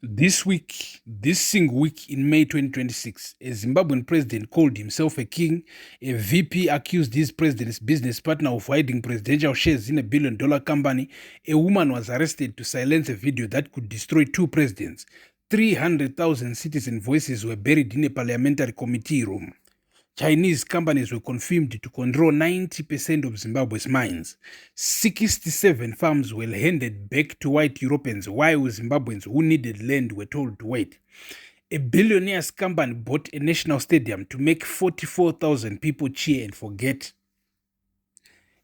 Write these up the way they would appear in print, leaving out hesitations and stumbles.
This single week in May 2026, a Zimbabwean president called himself a king, a VP accused his president's business partner of hiding presidential shares in a billion-dollar company, a woman was arrested to silence a video that could destroy two presidents, 300,000 citizen voices were buried in a parliamentary committee room. Chinese companies were confirmed to control 90% of Zimbabwe's mines. 67 farms were handed back to white Europeans while Zimbabweans who needed land were told to wait. A billionaire's company bought a national stadium to make 44,000 people cheer and forget.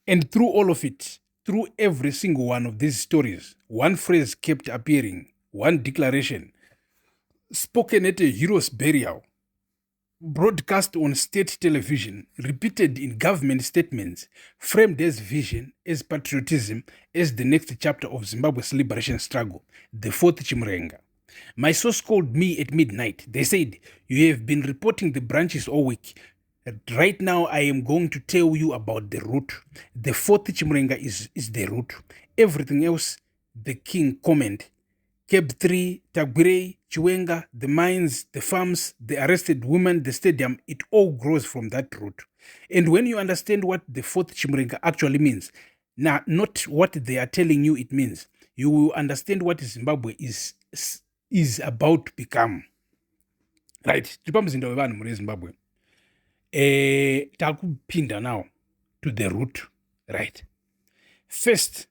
And through all of it, through every single one of these stories, one phrase kept appearing, one declaration, spoken at a hero's burial, broadcast on state television, repeated in government statements, framed as vision, as patriotism, as the next chapter of Zimbabwe's liberation struggle, the fourth Chimurenga. My source called me at midnight. They said, "You have been reporting the branches all week. Right now, I am going to tell you about the root. The fourth Chimurenga is the root. Everything else, the king comment. Cab 3, Tagwire, Chiwenga, the mines, the farms, the arrested women, the stadium, it all grows from that root. And when you understand what the fourth Chimurenga actually means, now not what they are telling you it means, you will understand what Zimbabwe is about to become. Right? Zimbabwe. Takupinda now to the root. Right? First,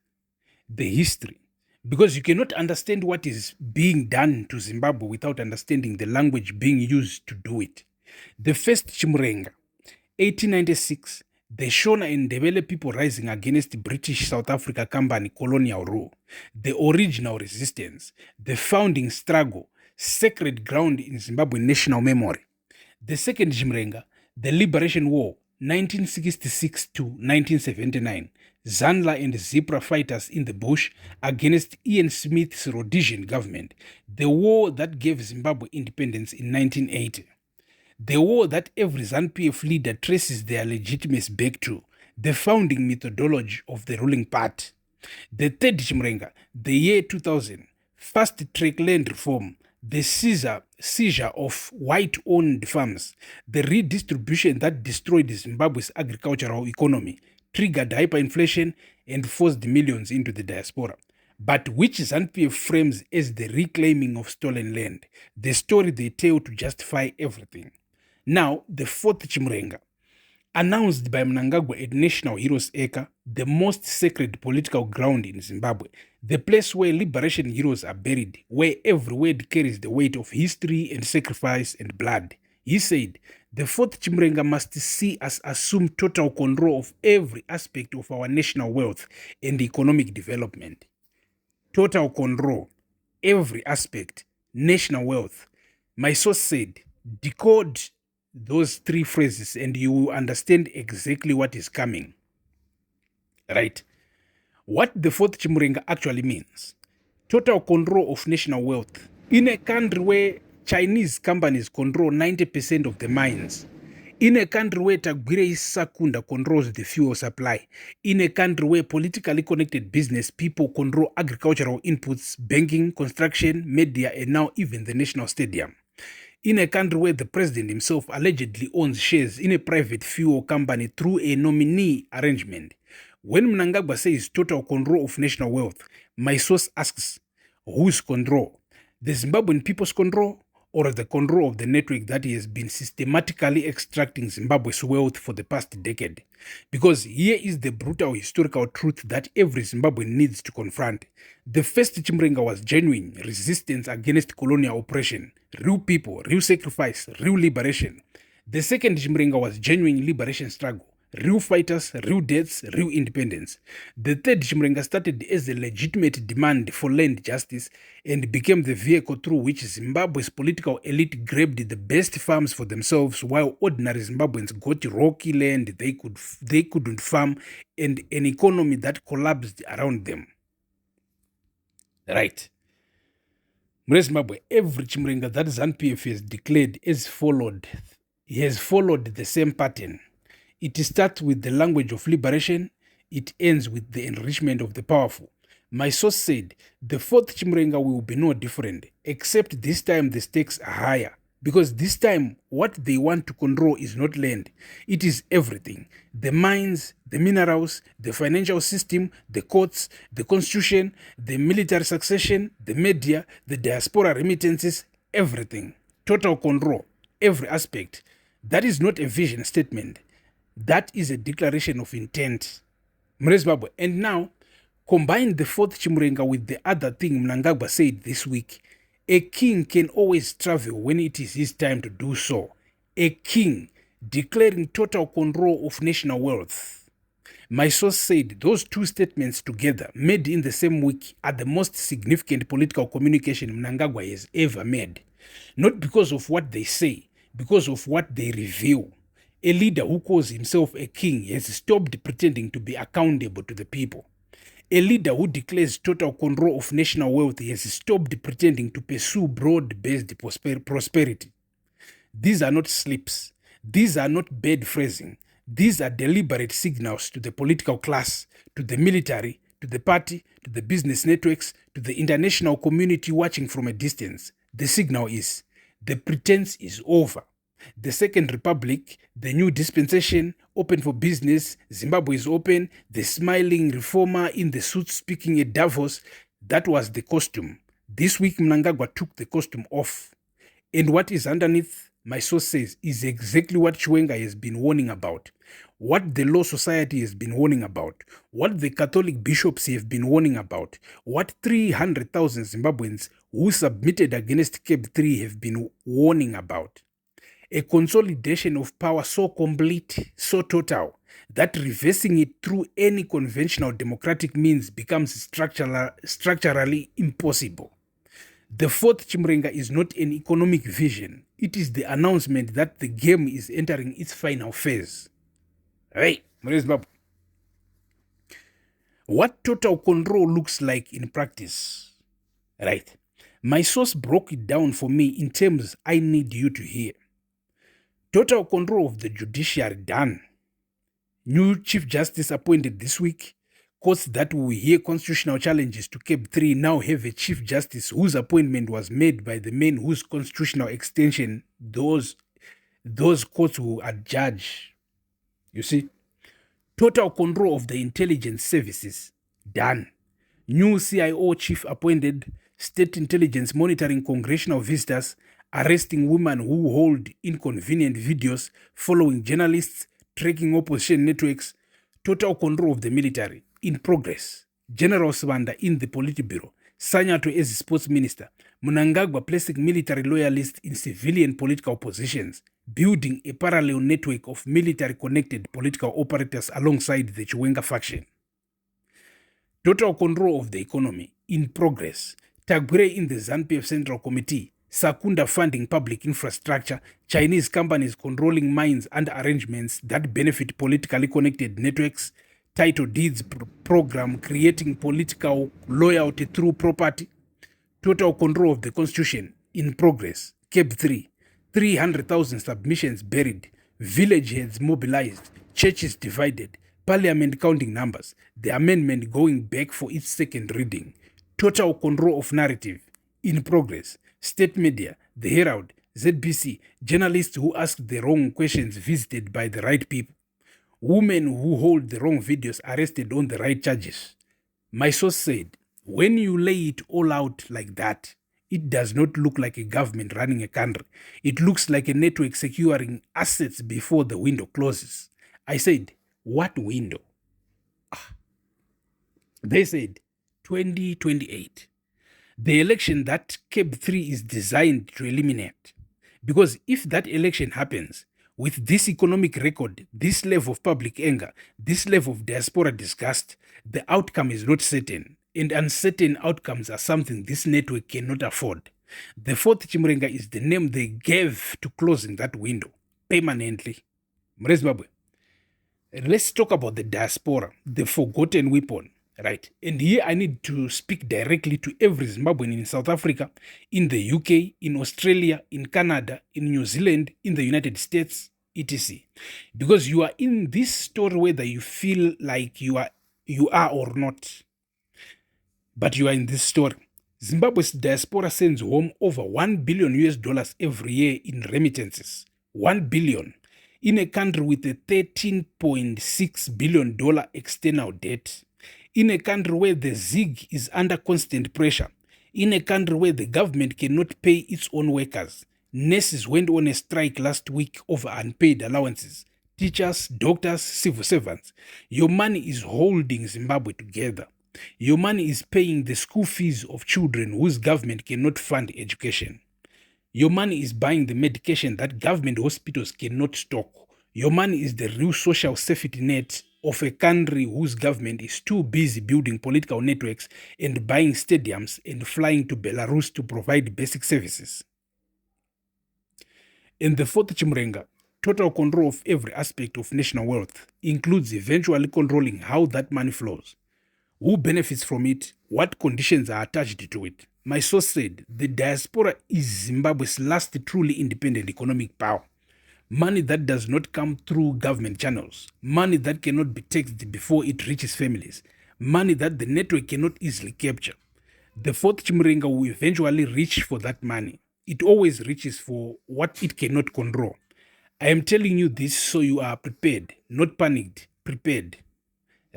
the history. Because you cannot understand what is being done to Zimbabwe without understanding the language being used to do it. The first Chimurenga, 1896, the Shona and Ndebele people rising against British South Africa Company colonial rule, the original resistance, the founding struggle, sacred ground in Zimbabwean national memory. The second Chimurenga, the Liberation War, 1966 to 1979, Zanla and Zebra fighters in the bush against Ian Smith's Rhodesian government, the war that gave Zimbabwe independence in 1980. The war that every ZANU-PF leader traces their legitimacy back to, the founding methodology of the ruling party. The third Chimurenga, the year 2000, fast-track land reform, the seizure of white-owned farms, the redistribution that destroyed Zimbabwe's agricultural economy, triggered hyperinflation and forced millions into the diaspora, but which ZANU-PF frames as the reclaiming of stolen land, the story they tell to justify everything. Now, the fourth Chimurenga, announced by Mnangagwa at National Heroes Acre, the most sacred political ground in Zimbabwe, the place where liberation heroes are buried, where every word carries the weight of history and sacrifice and blood. He said, the fourth Chimurenga must see us assume total control of every aspect of our national wealth and economic development. Total control, every aspect, national wealth. My source said, decode those three phrases and you will understand exactly what is coming. Right? What the fourth Chimurenga actually means. Total control of national wealth. In a country where Chinese companies control 90% of the mines. In a country where Tagwire Sakunda controls the fuel supply. In a country where politically connected business people control agricultural inputs, banking, construction, media, and now even the national stadium. In a country where the president himself allegedly owns shares in a private fuel company through a nominee arrangement. When Mnangagwa says total control of national wealth, my source asks, whose control? The Zimbabwean people's control? Or the control of the network that has been systematically extracting Zimbabwe's wealth for the past decade? Because here is the brutal historical truth that every Zimbabwean needs to confront. The first Chimurenga was genuine resistance against colonial oppression, real people, real sacrifice, real liberation. The second Chimurenga was genuine liberation struggle, real fighters, real deaths, real independence. The third Chimurenga started as a legitimate demand for land justice and became the vehicle through which Zimbabwe's political elite grabbed the best farms for themselves while ordinary Zimbabweans got rocky land they couldn't farm and an economy that collapsed around them. Right. Zimbabwe, every Chimurenga that ZANU-PF has declared has followed the same pattern. It starts with the language of liberation, it ends with the enrichment of the powerful. My source said the fourth Chimurenga will be no different, except this time the stakes are higher. Because this time, what they want to control is not land, it is everything. The mines, the minerals, the financial system, the courts, the constitution, the military succession, the media, the diaspora remittances, everything. Total control, every aspect. That is not a vision statement. That is a declaration of intent. And now, combine the fourth Chimurenga with the other thing Mnangagwa said this week. A king can always travel when it is his time to do so. A king declaring total control of national wealth. My source said those two statements together, made in the same week, are the most significant political communication Mnangagwa has ever made. Not because of what they say, because of what they reveal. A leader who calls himself a king has stopped pretending to be accountable to the people. A leader who declares total control of national wealth has stopped pretending to pursue broad-based prosperity. These are not slips. These are not bad phrasing. These are deliberate signals to the political class, to the military, to the party, to the business networks, to the international community watching from a distance. The signal is, the pretense is over. The Second Republic, the new dispensation, open for business, Zimbabwe is open, the smiling reformer in the suit speaking at Davos, that was the costume. This week Mnangagwa took the costume off. And what is underneath, my source says, is exactly what Chimurenga has been warning about, what the Law Society has been warning about, what the Catholic bishops have been warning about, what 300,000 Zimbabweans who submitted against CAB 3 have been warning about. A consolidation of power so complete, so total, that reversing it through any conventional democratic means becomes structurally impossible. The fourth Chimurenga is not an economic vision. It is the announcement that the game is entering its final phase. Hey, what total control looks like in practice? Right. My source broke it down for me in terms I need you to hear. Total control of the judiciary done. New Chief Justice appointed this week. Courts that will hear constitutional challenges to CAB 3 now have a Chief Justice whose appointment was made by the men whose constitutional extension those courts will adjudge. You see? Total control of the intelligence services done. New CIO chief appointed. State intelligence monitoring congressional visitors, arresting women who hold inconvenient videos, following journalists, tracking opposition networks. Total control of the military in progress. General Swanda in the Politburo, Sanyato as sports minister, Mnangagwa placing military loyalists in civilian political positions, building a parallel network of military-connected political operators alongside the Chimurenga faction. Total control of the economy in progress. Tagwire in the ZANU-PF Central Committee, Sakunda funding public infrastructure, Chinese companies controlling mines and arrangements that benefit politically connected networks, title deeds program creating political loyalty through property, total control of the constitution in progress, CAB 3, 300,000 submissions buried, village heads mobilized, churches divided, parliament counting numbers, the amendment going back for its second reading, total control of narrative in progress, state media, the Herald, ZBC, journalists who asked the wrong questions visited by the right people, women who hold the wrong videos arrested on the right charges. My source said, when you lay it all out like that, it does not look like a government running a country. It looks like a network securing assets before the window closes. I said, what window? They said, 2028. The election that CAB 3 is designed to eliminate. Because if that election happens, with this economic record, this level of public anger, this level of diaspora disgust, the outcome is not certain. And uncertain outcomes are something this network cannot afford. The fourth Chimurenga is the name they gave to closing that window permanently. Let's talk about the diaspora, the forgotten weapon. Right. And here I need to speak directly to every Zimbabwean in South Africa, in the UK, in Australia, in Canada, in New Zealand, in the United States, etc. Because you are in this story whether you feel like you are or not. But you are in this story. Zimbabwe's diaspora sends home over $1 billion US every year in remittances. $1 billion. In a country with a $13.6 billion external debt. In a country where the ZIG is under constant pressure. In a country where the government cannot pay its own workers. Nurses went on a strike last week over unpaid allowances. Teachers, doctors, civil servants. Your money is holding Zimbabwe together. Your money is paying the school fees of children whose government cannot fund education. Your money is buying the medication that government hospitals cannot stock. Your money is the real social safety net of a country whose government is too busy building political networks and buying stadiums and flying to Belarus to provide basic services. In the fourth Chimurenga, total control of every aspect of national wealth includes eventually controlling how that money flows, who benefits from it, what conditions are attached to it. My source said the diaspora is Zimbabwe's last truly independent economic power. Money that does not come through government channels, money that cannot be taxed before it reaches families, money that the network cannot easily capture. The fourth Chimurenga will eventually reach for that money. It always reaches for what it cannot control. I am telling you this so you are prepared, not panicked, prepared.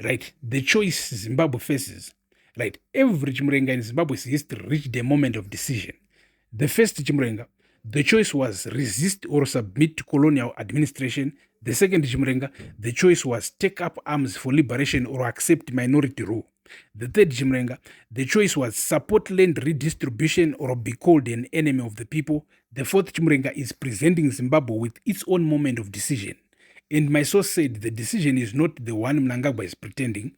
Right, the choice Zimbabwe faces. Right, every Chimurenga in Zimbabwe's history reached a moment of decision. The first Chimurenga, the choice was resist or submit to colonial administration. The second Chimurenga, the choice was take up arms for liberation or accept minority rule. The third Chimurenga, the choice was support land redistribution or be called an enemy of the people. The fourth Chimurenga is presenting Zimbabwe with its own moment of decision. And my source said the decision is not the one Mnangagwa is pretending.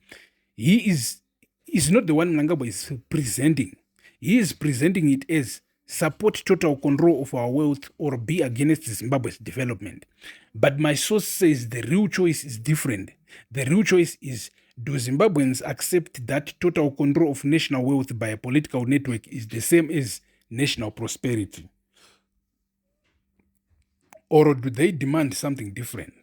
He is not the one Mnangagwa is presenting. He is presenting it as support total control of our wealth or be against Zimbabwe's development. But my source says the real choice is different. The real choice is, do Zimbabweans accept that total control of national wealth by a political network is the same as national prosperity? Or do they demand something different?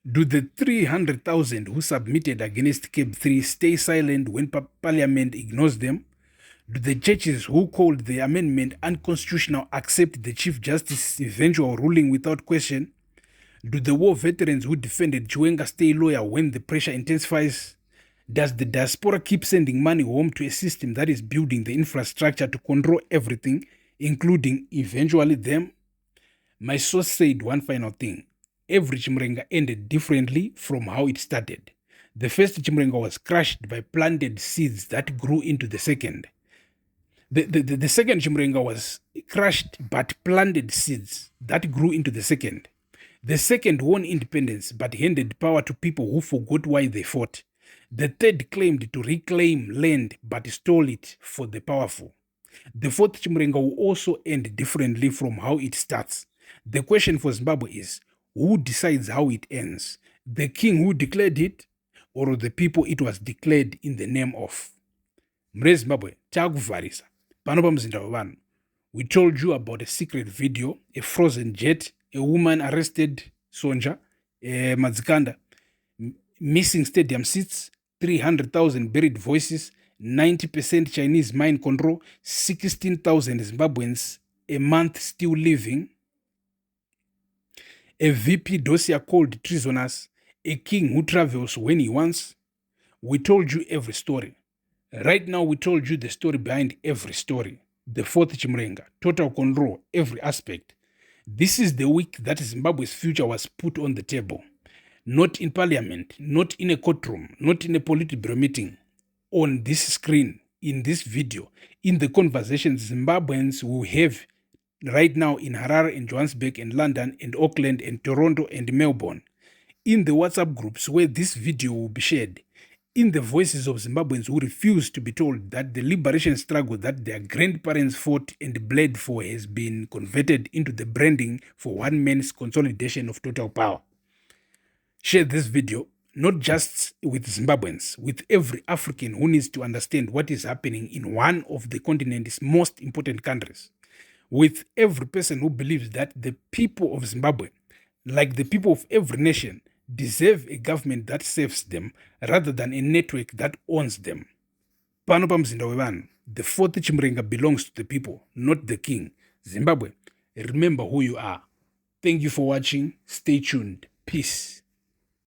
Do the 300,000 who submitted against CAB 3 stay silent when Parliament ignores them? Do the churches who called the amendment unconstitutional accept the Chief Justice's eventual ruling without question? Do the war veterans who defended Chimurenga stay loyal when the pressure intensifies? Does the diaspora keep sending money home to a system that is building the infrastructure to control everything, including eventually them? My source said one final thing. Every Chimurenga ended differently from how it started. The first Chimurenga was crushed by planted seeds that grew into the second. The second Chimurenga was crushed but planted seeds that grew into the second. The second won independence but handed power to people who forgot why they fought. The third claimed to reclaim land but stole it for the powerful. The fourth Chimurenga will also end differently from how it starts. The question for Zimbabwe is, who decides how it ends? The king who declared it, or the people it was declared in the name of? Mre Zimbabwe, takuvarisa. Pano pamuzinda wevanhu. We told you about a secret video, a frozen jet, a woman arrested, Sonja, Madzikanda, missing stadium seats, 300,000 buried voices, 90% Chinese mind control, 16,000 Zimbabweans a month still living, a VP dossier called treasonous, a king who travels when he wants. We told you every story. Right now, we told you the story behind every story. The fourth Chimurenga, total control, every aspect. This is the week that Zimbabwe's future was put on the table. Not in parliament, not in a courtroom, not in a Politburo meeting. On this screen, in this video, in the conversations Zimbabweans will have right now in Harare and Johannesburg and London and Auckland and Toronto and Melbourne. In the WhatsApp groups where this video will be shared. In the voices of Zimbabweans who refuse to be told that the liberation struggle that their grandparents fought and bled for has been converted into the branding for one man's consolidation of total power. Share this video, not just with Zimbabweans, with every African who needs to understand what is happening in one of the continent's most important countries. With every person who believes that the people of Zimbabwe, like the people of every nation, deserve a government that serves them rather than a network that owns them. pano pamzinda wevanhu. The fourth Chimurenga belongs to the people, not the king. Zimbabwe, remember who you are. Thank you for watching. Stay tuned. Peace.